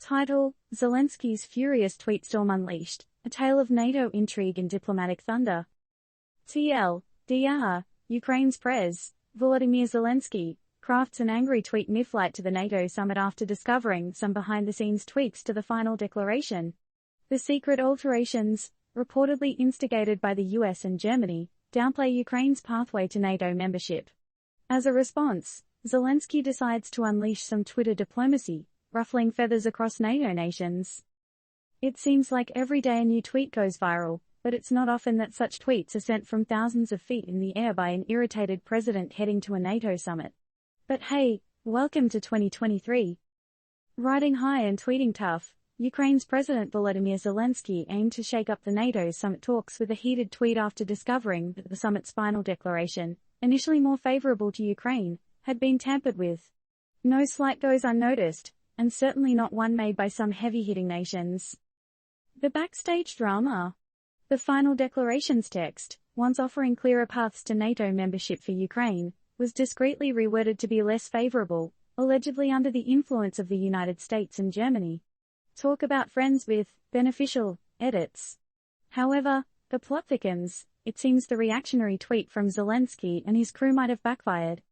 Title: Zelensky's furious tweetstorm unleashed, a tale of NATO intrigue and diplomatic thunder. TLDR, Ukraine's Prez, Volodymyr Zelenskyy, crafts an angry tweet mid-flight to the NATO summit after discovering some behind-the-scenes tweaks to the final declaration. The secret alterations, reportedly instigated by the US and Germany, downplay Ukraine's pathway to NATO membership. As a response, Zelenskyy decides to unleash some Twitter diplomacy, ruffling feathers across NATO nations. It seems like every day a new tweet goes viral, but it's not often that such tweets are sent from thousands of feet in the air by an irritated president heading to a NATO summit. But hey, welcome to 2023. Riding high and tweeting tough, Ukraine's President Volodymyr Zelenskyy aimed to shake up the NATO summit talks with a heated tweet after discovering that the summit's final declaration, initially more favorable to Ukraine, had been tampered with. No slight goes unnoticed, and certainly not one made by some heavy-hitting nations. The backstage drama. The final declaration's text, once offering clearer paths to NATO membership for Ukraine, was discreetly reworded to be less favorable, allegedly under the influence of the United States and Germany. Talk about friends with beneficial edits. However, the plot thickens. It seems the reactionary tweet from Zelenskyy and his crew might have backfired.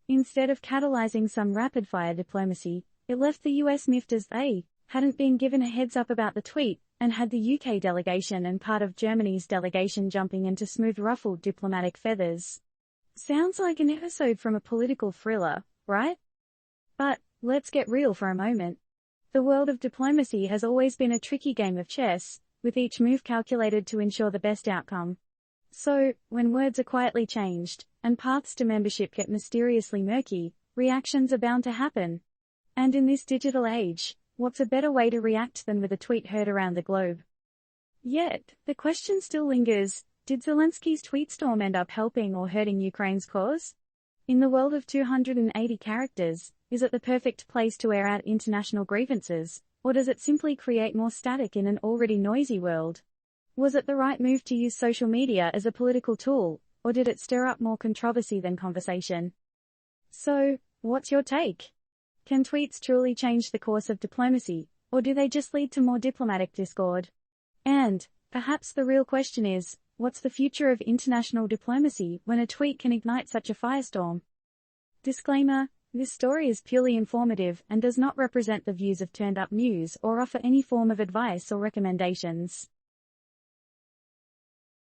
Instead of catalyzing some rapid-fire diplomacy, it left the US miffed as they hadn't been given a heads-up about the tweet, and had the UK delegation and part of Germany's delegation jumping into smooth ruffled diplomatic feathers. Sounds like an episode from a political thriller, right? But let's get real for a moment. The world of diplomacy has always been a tricky game of chess, with each move calculated to ensure the best outcome. So, when words are quietly changed, and paths to membership get mysteriously murky, reactions are bound to happen. And in this digital age, what's a better way to react than with a tweet heard around the globe? Yet, the question still lingers, did Zelensky's tweetstorm end up helping or hurting Ukraine's cause? In the world of 280 characters, is it the perfect place to air out international grievances, or does it simply create more static in an already noisy world? Was it the right move to use social media as a political tool, or did it stir up more controversy than conversation? So, what's your take? Can tweets truly change the course of diplomacy, or do they just lead to more diplomatic discord? And, perhaps the real question is, what's the future of international diplomacy when a tweet can ignite such a firestorm? Disclaimer: this story is purely informative and does not represent the views of Turned Up News or offer any form of advice or recommendations.